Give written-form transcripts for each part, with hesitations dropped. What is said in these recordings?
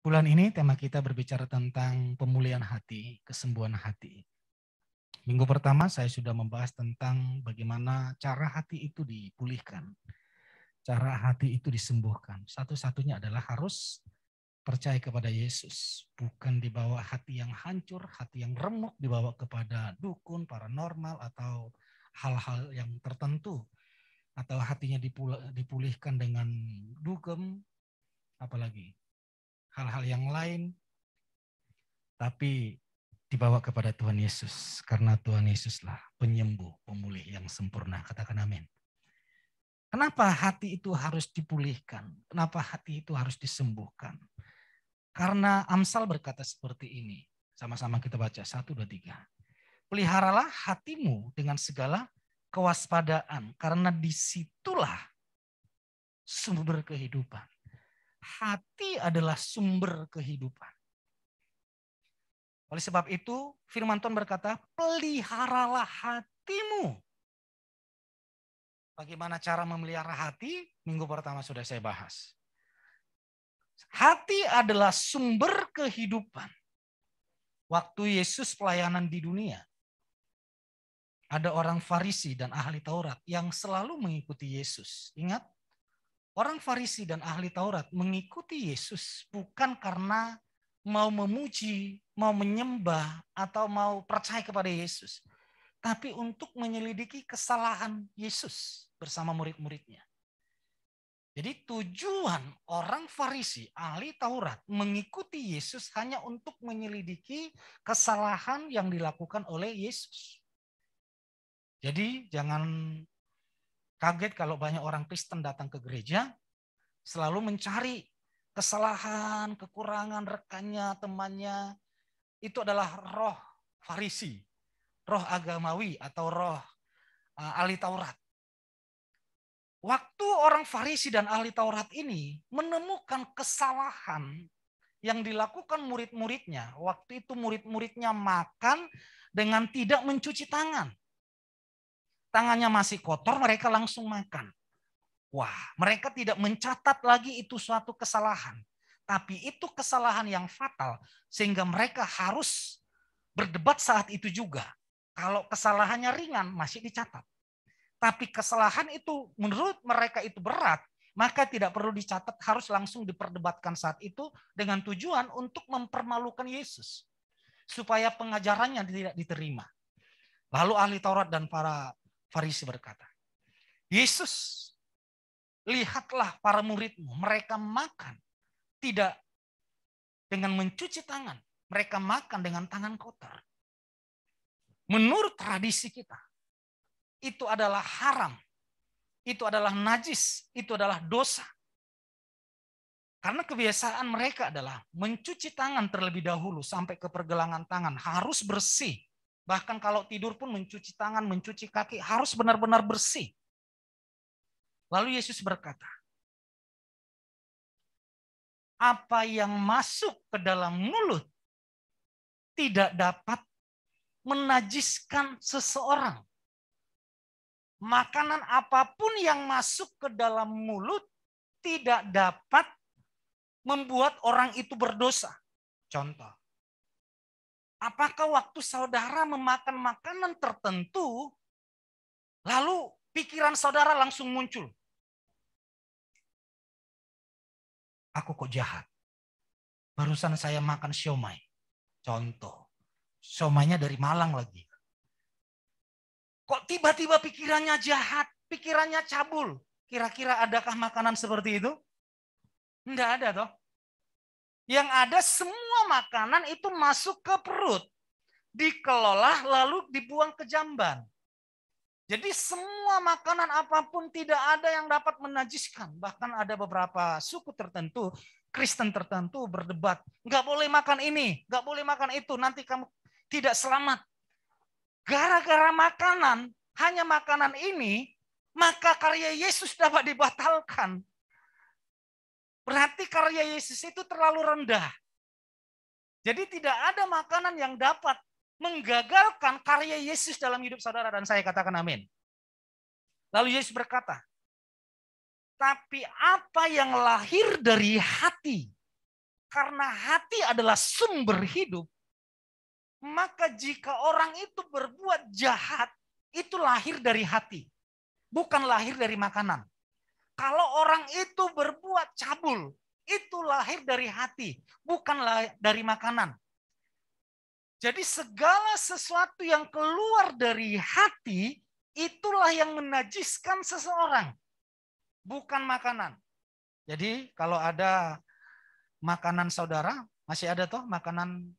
Bulan ini tema kita berbicara tentang pemulihan hati, kesembuhan hati. Minggu pertama saya sudah membahas tentang bagaimana cara hati itu dipulihkan. Cara hati itu disembuhkan. Satu-satunya adalah harus percaya kepada Yesus. Bukan dibawa hati yang hancur, hati yang remuk, dibawa kepada dukun, paranormal, atau hal-hal yang tertentu. Atau hatinya dipulihkan dengan dugem, apalagi hal-hal yang lain, tapi dibawa kepada Tuhan Yesus, karena Tuhan Yesuslah penyembuh, pemulih yang sempurna. Katakan amin. Kenapa hati itu harus dipulihkan? Kenapa hati itu harus disembuhkan? Karena Amsal berkata seperti ini. Sama-sama kita baca 1, 2, 3. Peliharalah hatimu dengan segala kewaspadaan, karena disitulah sumber kehidupan. Hati adalah sumber kehidupan. Oleh sebab itu, firman Tuhan berkata, peliharalah hatimu. Bagaimana cara memelihara hati? Minggu pertama sudah saya bahas. Hati adalah sumber kehidupan. Waktu Yesus pelayanan di dunia, ada orang Farisi dan ahli Taurat yang selalu mengikuti Yesus. Ingat? Orang Farisi dan ahli Taurat mengikuti Yesus bukan karena mau memuji, mau menyembah, atau mau percaya kepada Yesus. Tapi untuk menyelidiki kesalahan Yesus bersama murid-muridnya. Jadi tujuan orang Farisi, ahli Taurat, mengikuti Yesus hanya untuk menyelidiki kesalahan yang dilakukan oleh Yesus. Jadi jangan kaget kalau banyak orang Kristen datang ke gereja, selalu mencari kesalahan, kekurangan rekannya, temannya. Itu adalah roh Farisi, roh agamawi atau roh ahli Taurat. Waktu orang Farisi dan ahli Taurat ini menemukan kesalahan yang dilakukan murid-muridnya, waktu itu murid-muridnya makan dengan tidak mencuci tangan. Tangannya masih kotor, mereka langsung makan. Wah, mereka tidak mencatat lagi itu suatu kesalahan. Tapi itu kesalahan yang fatal, sehingga mereka harus berdebat saat itu juga. Kalau kesalahannya ringan, masih dicatat. Tapi kesalahan itu menurut mereka itu berat, maka tidak perlu dicatat, harus langsung diperdebatkan saat itu dengan tujuan untuk mempermalukan Yesus. Supaya pengajarannya tidak diterima. Lalu ahli Taurat dan para Farisi berkata, Yesus, lihatlah para muridmu, mereka makan tidak dengan mencuci tangan, mereka makan dengan tangan kotor. Menurut tradisi kita, itu adalah haram, itu adalah najis, itu adalah dosa. Karena kebiasaan mereka adalah mencuci tangan terlebih dahulu sampai ke pergelangan tangan, harus bersih. Bahkan kalau tidur pun mencuci tangan, mencuci kaki, harus benar-benar bersih. Lalu Yesus berkata, apa yang masuk ke dalam mulut tidak dapat menajiskan seseorang. Makanan apapun yang masuk ke dalam mulut tidak dapat membuat orang itu berdosa. Contoh, apakah waktu saudara memakan makanan tertentu, lalu pikiran saudara langsung muncul, aku kok jahat. Barusan saya makan siomay. Contoh, siomaynya dari Malang lagi. Kok tiba-tiba pikirannya jahat, pikirannya cabul. Kira-kira adakah makanan seperti itu? Enggak ada toh. Yang ada semua makanan itu masuk ke perut. Dikelola lalu dibuang ke jamban. Jadi semua makanan apapun tidak ada yang dapat menajiskan. Bahkan ada beberapa suku tertentu, Kristen tertentu berdebat. Nggak boleh makan ini, nggak boleh makan itu, nanti kamu tidak selamat. Gara-gara makanan, hanya makanan ini, maka karya Yesus dapat dibatalkan. Berarti karya Yesus itu terlalu rendah. Jadi tidak ada makanan yang dapat menggagalkan karya Yesus dalam hidup saudara dan saya. Katakan amin. Lalu Yesus berkata, tapi apa yang lahir dari hati, karena hati adalah sumber hidup, maka jika orang itu berbuat jahat, itu lahir dari hati, bukan lahir dari makanan. Kalau orang itu berbuat cabul, itu lahir dari hati, bukan dari makanan. Jadi segala sesuatu yang keluar dari hati, itulah yang menajiskan seseorang, bukan makanan. Jadi kalau ada makanan saudara, masih ada toh makanan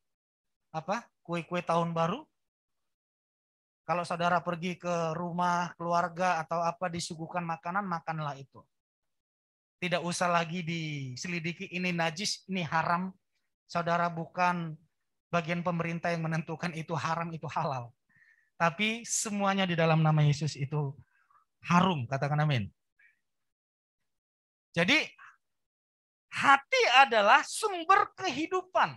apa? Kue-kue tahun baru. Kalau saudara pergi ke rumah keluarga atau apa disuguhkan makanan, makanlah itu. Tidak usah lagi diselidiki ini najis, ini haram. Saudara bukan bagian pemerintah yang menentukan itu haram, itu halal. Tapi semuanya di dalam nama Yesus itu harum, katakan amin. Jadi hati adalah sumber kehidupan.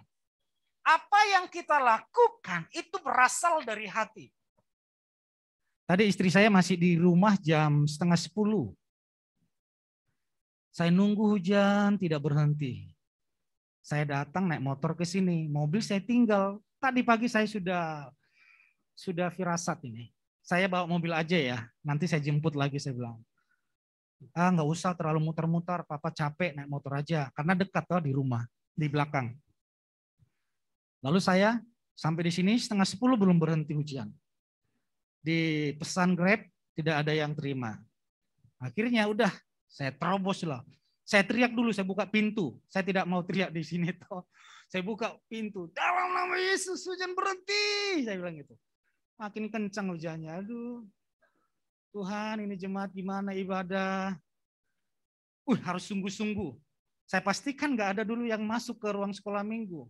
Apa yang kita lakukan itu berasal dari hati. Tadi istri saya masih di rumah jam 9:30. Saya nunggu hujan tidak berhenti. Saya datang naik motor ke sini, mobil saya tinggal. Tadi pagi saya sudah firasat ini. Saya bawa mobil aja ya, nanti saya jemput lagi, saya bilang. Nggak usah terlalu muter-muter, papa capek naik motor aja. Karena dekat tuh di rumah, di belakang. Lalu saya sampai di sini 9:30 belum berhenti hujan. Di pesan Grab tidak ada yang terima. Akhirnya udah saya terobos lah. Saya teriak dulu, saya buka pintu. Saya tidak mau teriak di sini toh. Saya buka pintu. Dalam nama Yesus hujan berhenti. Saya bilang gitu. Makin kencang hujannya. Aduh. Tuhan ini jemaat gimana ibadah. Harus sungguh-sungguh. Saya pastikan nggak ada dulu yang masuk ke ruang sekolah minggu.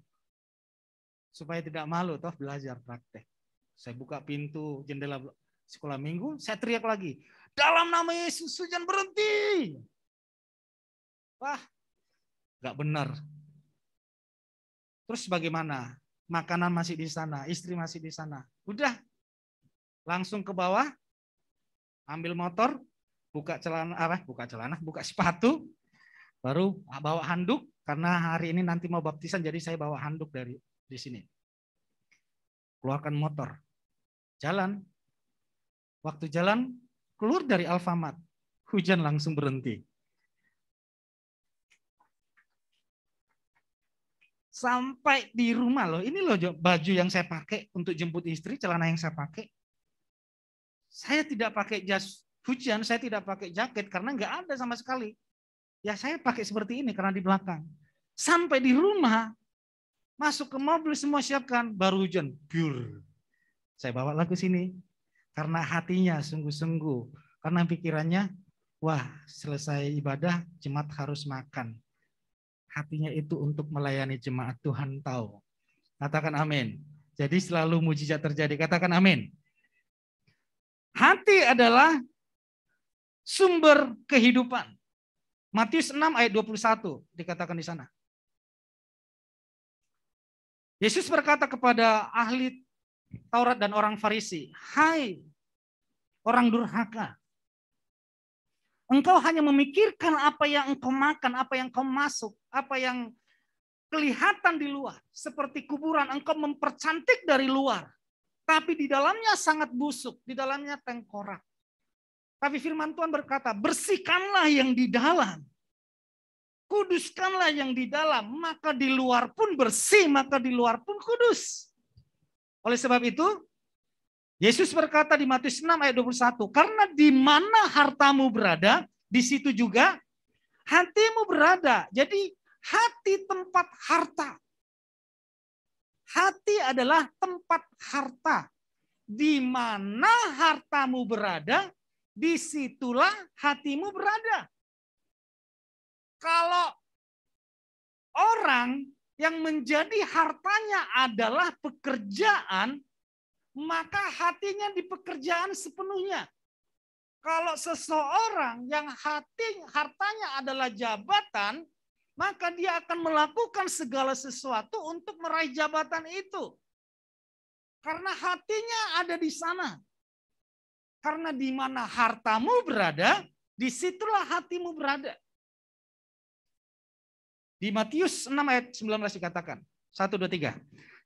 Supaya tidak malu toh belajar praktek. Saya buka pintu jendela sekolah minggu, saya teriak lagi. Dalam nama Yesus hujan berhenti. Wah, nggak benar. Terus bagaimana? Makanan masih di sana, istri masih di sana. Udah, langsung ke bawah, ambil motor, buka sepatu, baru bawa handuk karena hari ini nanti mau baptisan, jadi saya bawa handuk dari di sini. Keluarkan motor, jalan. Waktu jalan keluar dari Alfamart, hujan langsung berhenti. Sampai di rumah loh, ini loh baju yang saya pakai untuk jemput istri, celana yang saya pakai. Saya tidak pakai jas hujan, saya tidak pakai jaket karena nggak ada sama sekali. Ya saya pakai seperti ini karena di belakang. Sampai di rumah, masuk ke mobil semua siapkan, baru hujan. Biur. Saya bawa ke sini karena hatinya sungguh-sungguh. Karena pikirannya, wah selesai ibadah jemaat harus makan. Hatinya itu untuk melayani jemaat, Tuhan tahu. Katakan amin. Jadi selalu mujizat terjadi. Katakan amin. Hati adalah sumber kehidupan. Matius 6 ayat 21 dikatakan di sana. Yesus berkata kepada ahli Taurat dan orang Farisi, hai orang durhaka, engkau hanya memikirkan apa yang engkau makan, apa yang engkau masuk, apa yang kelihatan di luar. Seperti kuburan, engkau mempercantik dari luar. Tapi di dalamnya sangat busuk, di dalamnya tengkorak. Tapi firman Tuhan berkata, bersihkanlah yang di dalam. Kuduskanlah yang di dalam, maka di luar pun bersih, maka di luar pun kudus. Oleh sebab itu, Yesus berkata di Matius 6 ayat 21, karena di mana hartamu berada, di situ juga hatimu berada. Jadi hati tempat harta. Hati adalah tempat harta. Di mana hartamu berada, disitulah hatimu berada. Kalau orang yang menjadi hartanya adalah pekerjaan, maka hatinya di pekerjaan sepenuhnya. Kalau seseorang yang hartanya adalah jabatan, maka dia akan melakukan segala sesuatu untuk meraih jabatan itu. Karena hatinya ada di sana. Karena di mana hartamu berada, disitulah hatimu berada. Di Matius 6 ayat 19 dikatakan, 1, 2, 3.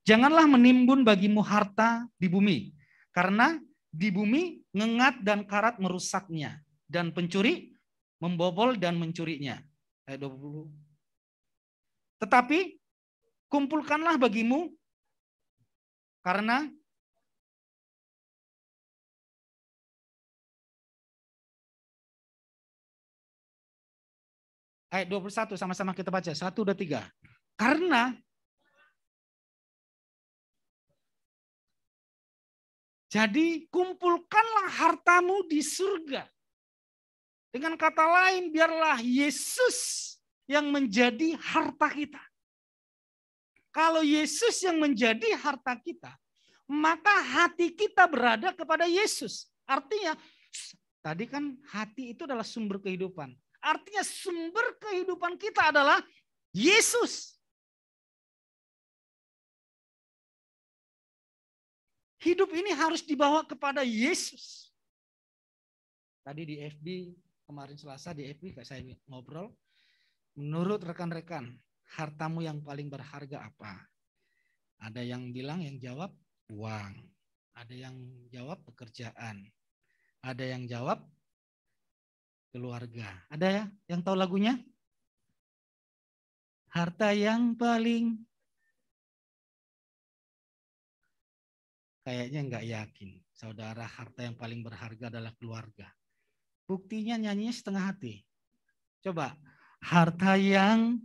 Janganlah menimbun bagimu harta di bumi, karena di bumi ngengat dan karat merusaknya, dan pencuri membobol dan mencurinya. Ayat 20. Tetapi kumpulkanlah bagimu, karena ayat 21 sama-sama kita baca. 1, 2, 3. Karena jadi kumpulkanlah hartamu di surga. Dengan kata lain, biarlah Yesus yang menjadi harta kita. Kalau Yesus yang menjadi harta kita, maka hati kita berada kepada Yesus. Artinya, tadi kan hati itu adalah sumber kehidupan. Artinya sumber kehidupan kita adalah Yesus. Hidup ini harus dibawa kepada Yesus. Tadi di FB, kemarin Selasa di FB saya ngobrol. Menurut rekan-rekan, hartamu yang paling berharga apa? Ada yang bilang, yang jawab uang. Ada yang jawab pekerjaan. Ada yang jawab keluarga. Ada ya yang tahu lagunya? Harta yang paling, kayaknya nggak yakin. Saudara, harta yang paling berharga adalah keluarga. Buktinya nyanyinya setengah hati. Coba, harta yang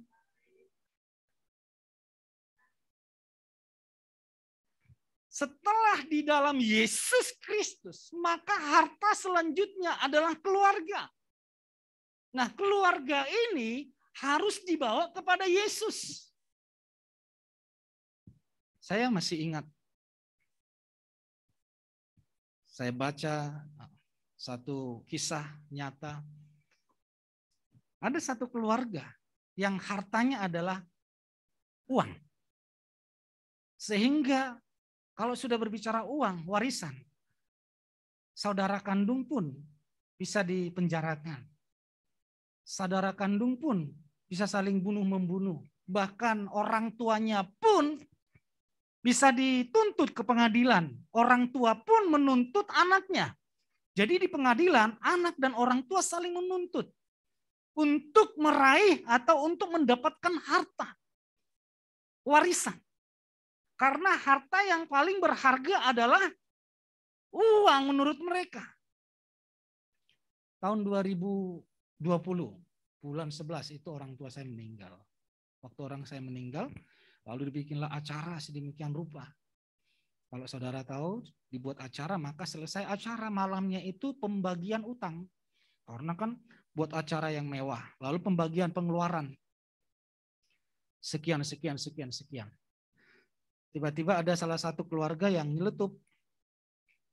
setelah di dalam Yesus Kristus, maka harta selanjutnya adalah keluarga. Nah, keluarga ini harus dibawa kepada Yesus. Saya masih ingat, saya baca satu kisah nyata. Ada satu keluarga yang hartanya adalah uang. Sehingga kalau sudah berbicara uang, warisan, saudara kandung pun bisa dipenjarakan. Saudara kandung pun bisa saling bunuh-membunuh. Bahkan orang tuanya pun bisa dituntut ke pengadilan. Orang tua pun menuntut anaknya. Jadi di pengadilan, anak dan orang tua saling menuntut untuk meraih atau untuk mendapatkan harta, warisan. Karena harta yang paling berharga adalah uang menurut mereka. Tahun 2020, bulan 11 itu orang tua saya meninggal. Waktu orang saya meninggal, lalu dibikinlah acara sedemikian rupa. Kalau saudara tahu, dibuat acara, maka selesai acara malamnya itu pembagian utang. Karena kan buat acara yang mewah. Lalu pembagian pengeluaran. Sekian. Tiba-tiba ada salah satu keluarga yang nyeletup.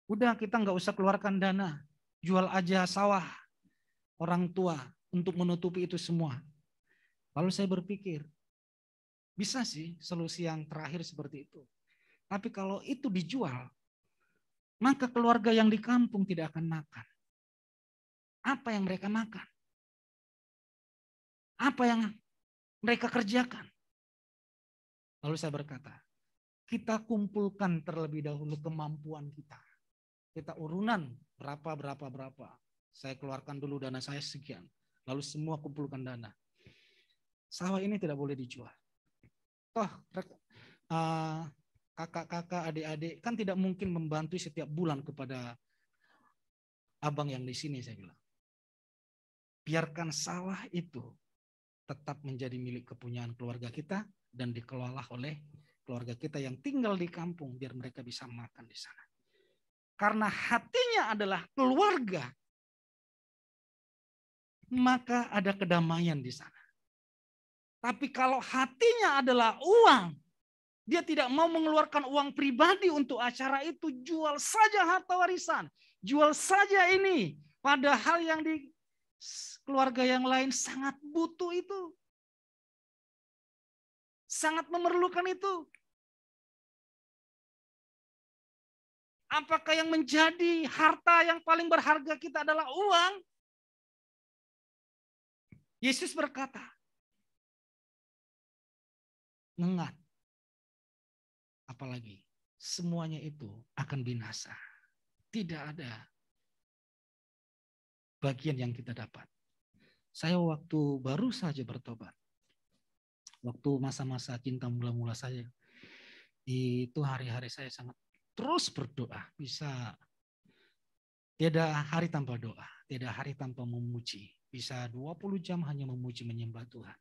Udah, kita nggak usah keluarkan dana. Jual aja sawah orang tua untuk menutupi itu semua. Lalu saya berpikir, bisa sih solusi yang terakhir seperti itu. Tapi kalau itu dijual, maka keluarga yang di kampung tidak akan makan. Apa yang mereka makan? Apa yang mereka kerjakan? Lalu saya berkata, kita kumpulkan terlebih dahulu kemampuan kita. Kita urunan berapa. Saya keluarkan dulu dana saya sekian. Lalu semua kumpulkan dana. Sawah ini tidak boleh dijual. Toh kakak-kakak, adik-adik kan tidak mungkin membantu setiap bulan kepada abang yang di sini, saya bilang. Biarkan sawah itu tetap menjadi milik kepunyaan keluarga kita dan dikelola oleh keluarga kita yang tinggal di kampung, biar mereka bisa makan di sana. Karena hatinya adalah keluarga, maka ada kedamaian di sana. Tapi kalau hatinya adalah uang, dia tidak mau mengeluarkan uang pribadi untuk acara itu, jual saja harta warisan, jual saja ini. Padahal yang di keluarga yang lain sangat butuh itu. Sangat memerlukan itu. Apakah yang menjadi harta yang paling berharga kita adalah uang? Yesus berkata, ngengat. Apalagi semuanya itu akan binasa. Tidak ada bagian yang kita dapat. Saya waktu baru saja bertobat, waktu masa-masa cinta mula-mula saya, itu hari-hari saya sangat terus berdoa. Bisa tidak hari tanpa doa, tidak hari tanpa memuji. Bisa 20 jam hanya memuji menyembah Tuhan.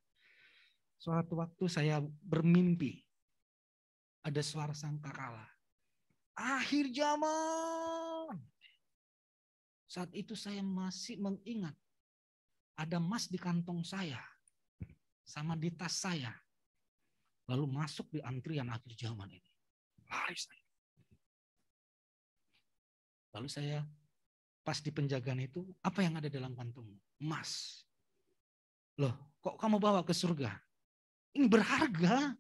Suatu waktu saya bermimpi, ada suara sangkakala. Akhir zaman. Saat itu saya masih mengingat ada emas di kantong saya sama di tas saya. Lalu masuk di antrian akhir zaman ini. Lari saya. Lalu saya pas di penjagaan itu, apa yang ada dalam kantongmu? Emas. Loh, kok kamu bawa ke surga? Ini berharga.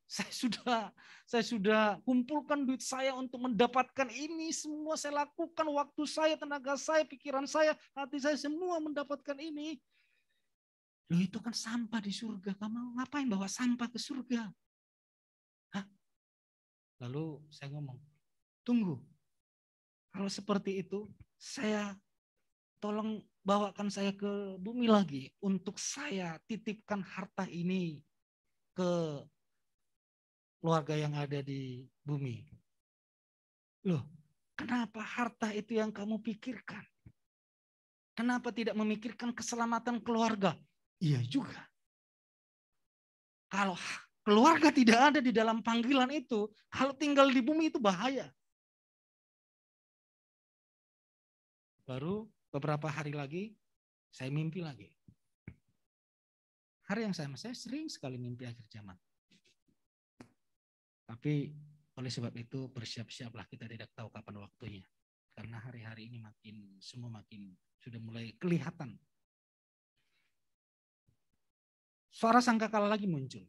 Saya sudah kumpulkan duit saya untuk mendapatkan ini. Semua saya lakukan, waktu saya, tenaga saya, pikiran saya, hati saya semua mendapatkan ini. Loh, itu kan sampah di surga. Kamu ngapain bawa sampah ke surga? Hah? Lalu saya ngomong, tunggu. Kalau seperti itu, saya tolong bawakan saya ke bumi lagi untuk saya titipkan harta ini ke keluarga yang ada di bumi. Loh, kenapa harta itu yang kamu pikirkan? Kenapa tidak memikirkan keselamatan keluarga? Iya juga. Kalau keluarga tidak ada di dalam panggilan itu, kalau tinggal di bumi itu bahaya. Baru beberapa hari lagi, saya mimpi lagi. Hari yang sama, saya sering sekali mimpi akhir zaman. Tapi oleh sebab itu bersiap-siaplah, kita tidak tahu kapan waktunya. Karena hari-hari ini semua makin sudah mulai kelihatan. Suara sangkakala lagi muncul.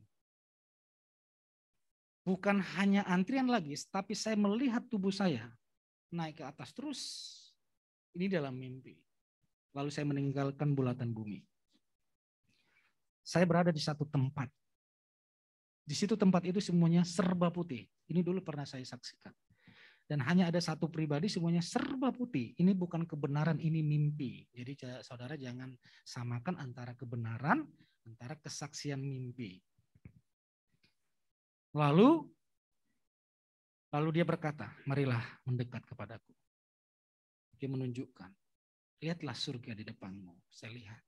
Bukan hanya antrian lagi, tapi saya melihat tubuh saya naik ke atas terus. Ini dalam mimpi. Lalu saya meninggalkan bulatan bumi. Saya berada di satu tempat. Di situ tempat itu semuanya serba putih. Ini dulu pernah saya saksikan. Dan hanya ada satu pribadi semuanya serba putih. Ini bukan kebenaran, ini mimpi. Jadi saudara jangan samakan antara kebenaran, antara kesaksian mimpi. Lalu dia berkata, marilah mendekat kepadaku. Dia menunjukkan, lihatlah surga di depanmu. Saya lihat,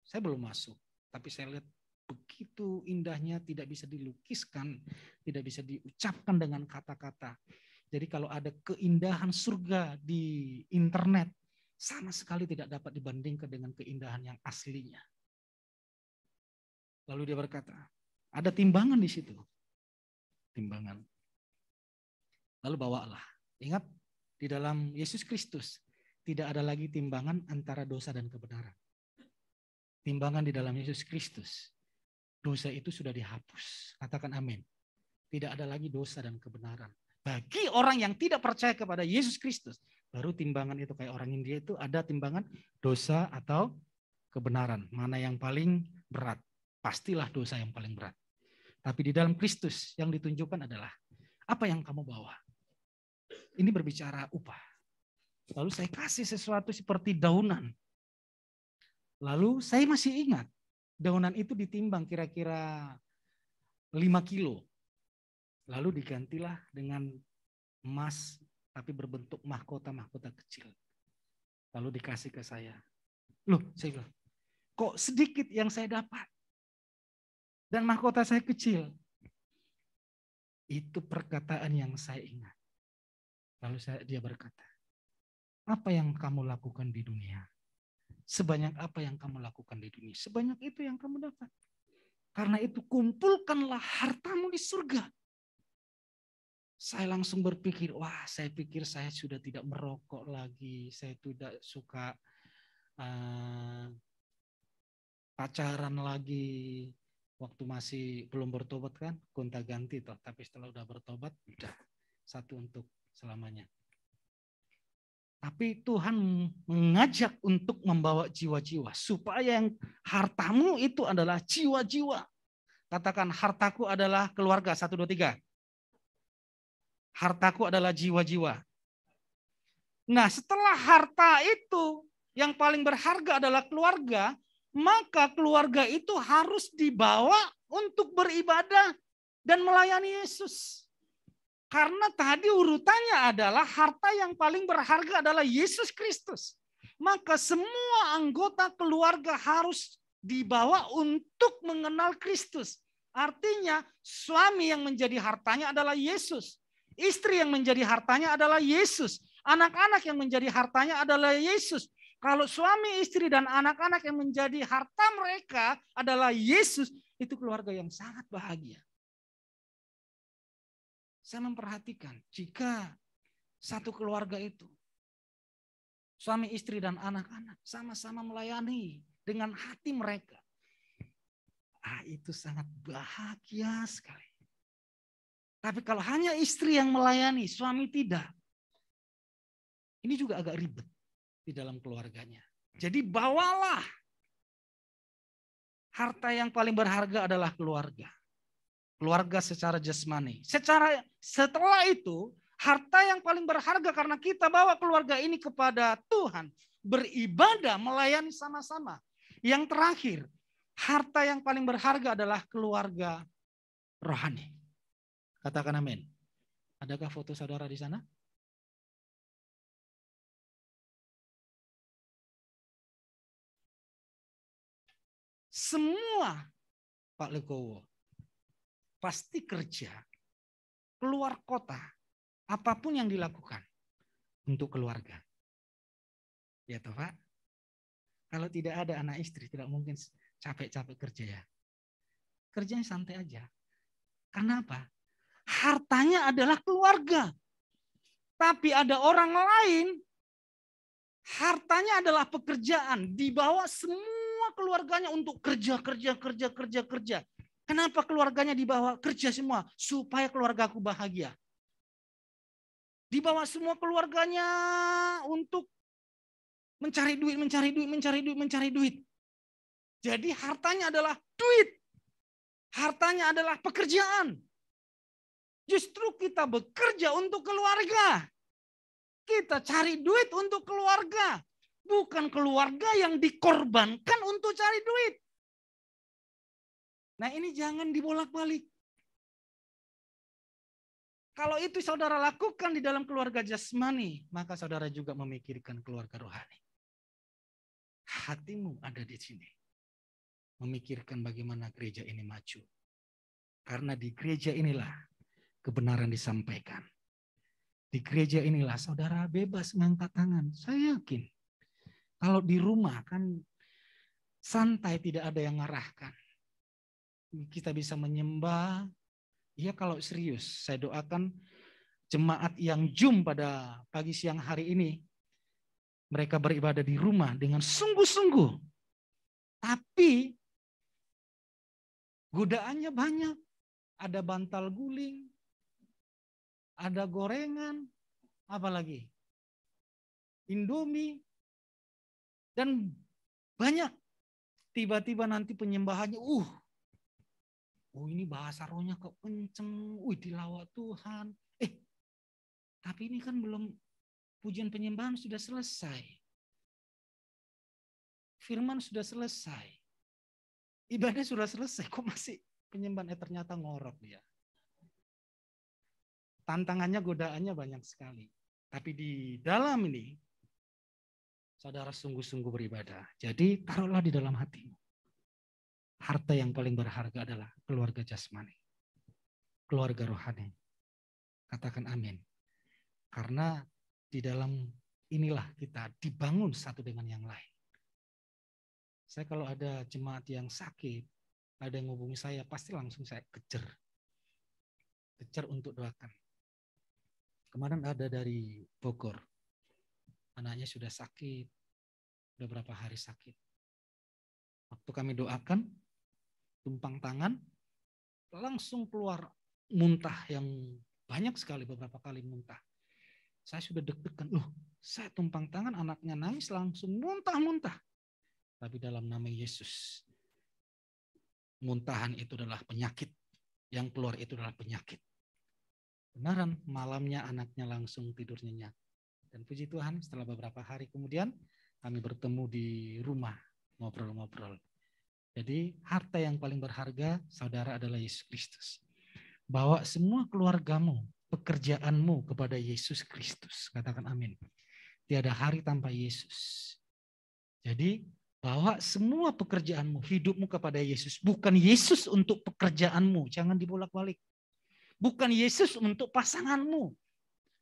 saya belum masuk, tapi saya lihat begitu indahnya, tidak bisa dilukiskan, tidak bisa diucapkan dengan kata-kata. Jadi kalau ada keindahan surga di internet, sama sekali tidak dapat dibandingkan dengan keindahan yang aslinya. Lalu dia berkata, ada timbangan di situ. Timbangan. Lalu bawalah. Ingat, di dalam Yesus Kristus tidak ada lagi timbangan antara dosa dan kebenaran. Timbangan di dalam Yesus Kristus. Dosa itu sudah dihapus. Katakan amin. Tidak ada lagi dosa dan kebenaran. Bagi orang yang tidak percaya kepada Yesus Kristus, baru timbangan itu kayak orang India itu ada timbangan dosa atau kebenaran. Mana yang paling berat? Pastilah dosa yang paling berat. Tapi di dalam Kristus yang ditunjukkan adalah apa yang kamu bawa. Ini berbicara upah. Lalu saya kasih sesuatu seperti daunan. Lalu saya masih ingat. Daunan itu ditimbang kira-kira 5 kilo. Lalu digantilah dengan emas tapi berbentuk mahkota-mahkota kecil. Lalu dikasih ke saya. Loh, saya bilang, kok sedikit yang saya dapat? Dan mahkota saya kecil. Itu perkataan yang saya ingat. Lalu dia berkata, apa yang kamu lakukan di dunia? Sebanyak apa yang kamu lakukan di dunia, sebanyak itu yang kamu dapat. Karena itu kumpulkanlah hartamu di surga. Saya langsung berpikir, saya pikir saya sudah tidak merokok lagi. Saya tidak suka pacaran lagi. Waktu masih belum bertobat kan, gonta-ganti toh. Tapi setelah udah bertobat, udah satu untuk selamanya. Tapi Tuhan mengajak untuk membawa jiwa-jiwa. Supaya yang hartamu itu adalah jiwa-jiwa. Katakan, hartaku adalah keluarga. 1, 2, 3. Hartaku adalah jiwa-jiwa. Nah, setelah harta itu yang paling berharga adalah keluarga, maka keluarga itu harus dibawa untuk beribadah dan melayani Yesus. Karena tadi urutannya adalah harta yang paling berharga adalah Yesus Kristus. Maka semua anggota keluarga harus dibawa untuk mengenal Kristus. Artinya suami yang menjadi hartanya adalah Yesus. Istri yang menjadi hartanya adalah Yesus. Anak-anak yang menjadi hartanya adalah Yesus. Kalau suami, istri, dan anak-anak yang menjadi harta mereka adalah Yesus, itu keluarga yang sangat bahagia. Saya memperhatikan jika satu keluarga itu, suami, istri, dan anak-anak sama-sama melayani dengan hati mereka. Itu sangat bahagia sekali. Tapi kalau hanya istri yang melayani, suami tidak, ini juga agak ribet di dalam keluarganya. Jadi bawalah. Harta yang paling berharga adalah keluarga. Keluarga secara jasmani. Setelah itu, harta yang paling berharga karena kita bawa keluarga ini kepada Tuhan. Beribadah, melayani sama-sama. Yang terakhir, harta yang paling berharga adalah keluarga rohani. Katakan amin. Adakah foto saudara di sana? Semua Pak Legowo pasti kerja, keluar kota, apapun yang dilakukan untuk keluarga. Ya toh Pak? Kalau tidak ada anak istri, tidak mungkin capek-capek kerja ya. Kerjanya santai aja. Karena apa? Hartanya adalah keluarga. Tapi ada orang lain, hartanya adalah pekerjaan. Dibawa semua keluarganya untuk kerja. Kenapa keluarganya dibawa kerja semua? Supaya keluargaku bahagia. Dibawa semua keluarganya untuk mencari duit. Jadi hartanya adalah duit. Hartanya adalah pekerjaan. Justru kita bekerja untuk keluarga. Kita cari duit untuk keluarga. Bukan keluarga yang dikorbankan untuk cari duit. Nah ini jangan dibolak-balik. Kalau itu saudara lakukan di dalam keluarga jasmani, maka saudara juga memikirkan keluarga rohani. Hatimu ada di sini. Memikirkan bagaimana gereja ini maju. Karena di gereja inilah kebenaran disampaikan. Di gereja inilah saudara bebas mengangkat tangan. Saya yakin. Kalau di rumah kan santai, tidak ada yang ngarahkan. Kita bisa menyembah. Ya kalau serius, saya doakan jemaat yang Zoom pada pagi siang hari ini, mereka beribadah di rumah dengan sungguh-sungguh. Tapi godaannya banyak. Ada bantal guling, ada gorengan, apalagi Indomie, dan banyak. Tiba-tiba nanti penyembahannya, ini bahasa rohnya kok kenceng, dilawat Tuhan. Tapi ini kan belum, pujian penyembahan sudah selesai. Firman sudah selesai. Ibadah sudah selesai, kok masih penyembahan? Ternyata ngorok dia. Tantangannya, godaannya banyak sekali. Tapi di dalam ini, saudara sungguh-sungguh beribadah. Jadi taruhlah di dalam hatimu. Harta yang paling berharga adalah keluarga jasmani. Keluarga rohani. Katakan amin. Karena di dalam inilah kita dibangun satu dengan yang lain. Saya kalau ada jemaat yang sakit, ada yang hubungi saya, pasti langsung saya kejar. Kejar untuk doakan. Kemarin ada dari Bogor. Anaknya sudah sakit. Sudah berapa hari sakit. Waktu kami doakan, tumpang tangan, langsung keluar muntah yang banyak sekali, beberapa kali muntah. Saya sudah deg-degan, saya tumpang tangan, anaknya nangis, langsung muntah-muntah. Tapi dalam nama Yesus, muntahan itu adalah penyakit. Yang keluar itu adalah penyakit. Benaran, malamnya anaknya langsung tidur nyenyak. Dan puji Tuhan, setelah beberapa hari kemudian kami bertemu di rumah, ngobrol-ngobrol. Jadi harta yang paling berharga saudara adalah Yesus Kristus. Bawa semua keluargamu, pekerjaanmu kepada Yesus Kristus. Katakan amin. Tiada hari tanpa Yesus. Jadi bawa semua pekerjaanmu, hidupmu kepada Yesus. Bukan Yesus untuk pekerjaanmu, jangan dibolak-balik. Bukan Yesus untuk pasanganmu.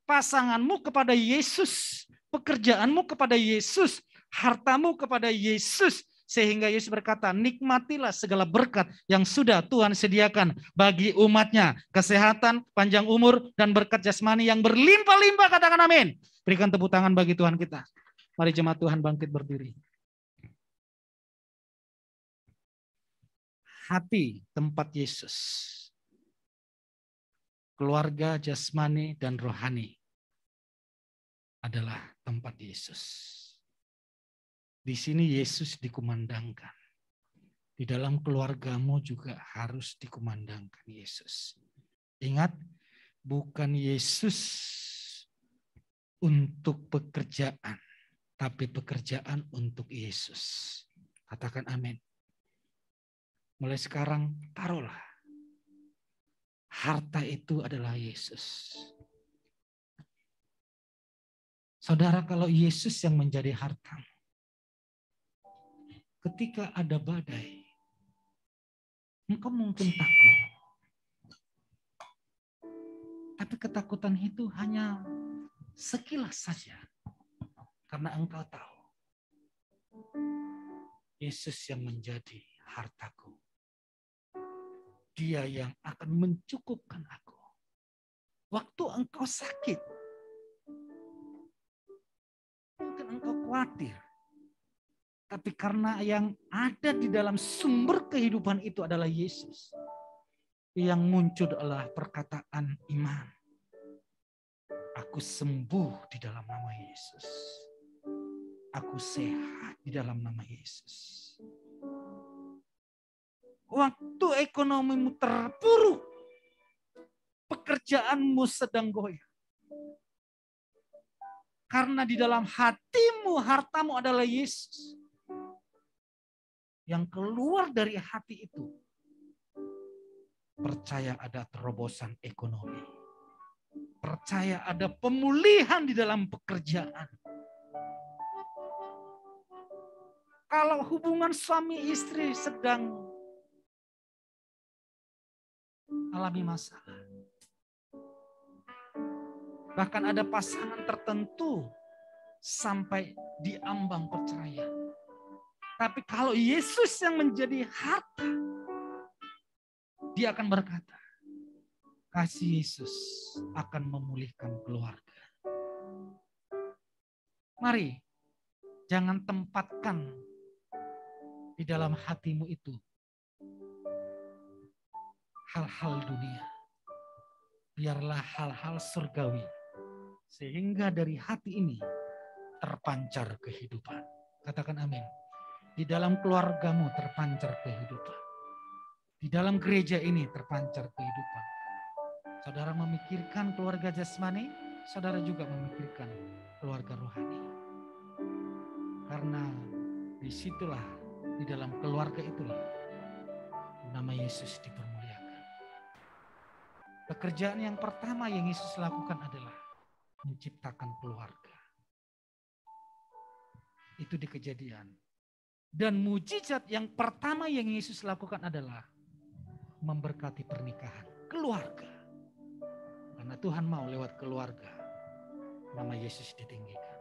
Pasanganmu kepada Yesus. Pekerjaanmu kepada Yesus. Hartamu kepada Yesus. Sehingga Yesus berkata, nikmatilah segala berkat yang sudah Tuhan sediakan bagi umatnya. Kesehatan, panjang umur, dan berkat jasmani yang berlimpah-limpah. Katakan amin. Berikan tepuk tangan bagi Tuhan kita. Mari jemaat Tuhan bangkit berdiri. Hati tempat Yesus. Keluarga jasmani dan rohani adalah tempat Yesus. Di sini Yesus dikumandangkan. Di dalam keluargamu juga harus dikumandangkan Yesus. Ingat, bukan Yesus untuk pekerjaan, tapi pekerjaan untuk Yesus. Katakan amin. Mulai sekarang taruhlah. Harta itu adalah Yesus. Saudara, kalau Yesus yang menjadi hartamu, ketika ada badai, engkau mungkin takut. Tapi ketakutan itu hanya sekilas saja. Karena engkau tahu, Yesus yang menjadi hartaku. Dia yang akan mencukupkan aku. Waktu engkau sakit, mungkin engkau khawatir. Tapi karena yang ada di dalam sumber kehidupan itu adalah Yesus. Yang muncul adalah perkataan iman. Aku sembuh di dalam nama Yesus. Aku sehat di dalam nama Yesus. Waktu ekonomimu terpuruk, pekerjaanmu sedang goyah. Karena di dalam hatimu, hartamu adalah Yesus. Yang keluar dari hati itu, percaya ada terobosan ekonomi. Percaya ada pemulihan di dalam pekerjaan. Kalau hubungan suami istri sedang alami masalah. Bahkan ada pasangan tertentu sampai di ambang perceraian. Tapi kalau Yesus yang menjadi harta, dia akan berkata, kasih Yesus akan memulihkan keluarga. Mari, jangan tempatkan di dalam hatimu itu hal-hal dunia. Biarlah hal-hal surgawi. Sehingga dari hati ini terpancar kehidupan. Katakan amin. Di dalam keluargamu terpancar kehidupan. Di dalam gereja ini terpancar kehidupan. Saudara memikirkan keluarga jasmani, saudara juga memikirkan keluarga rohani. Karena disitulah, di dalam keluarga itulah, nama Yesus dipermuliakan. Pekerjaan yang pertama yang Yesus lakukan adalah menciptakan keluarga. Itu di Kejadian. Dan mujizat yang pertama yang Yesus lakukan adalah memberkati pernikahan, keluarga. Karena Tuhan mau lewat keluarga nama Yesus ditinggikan.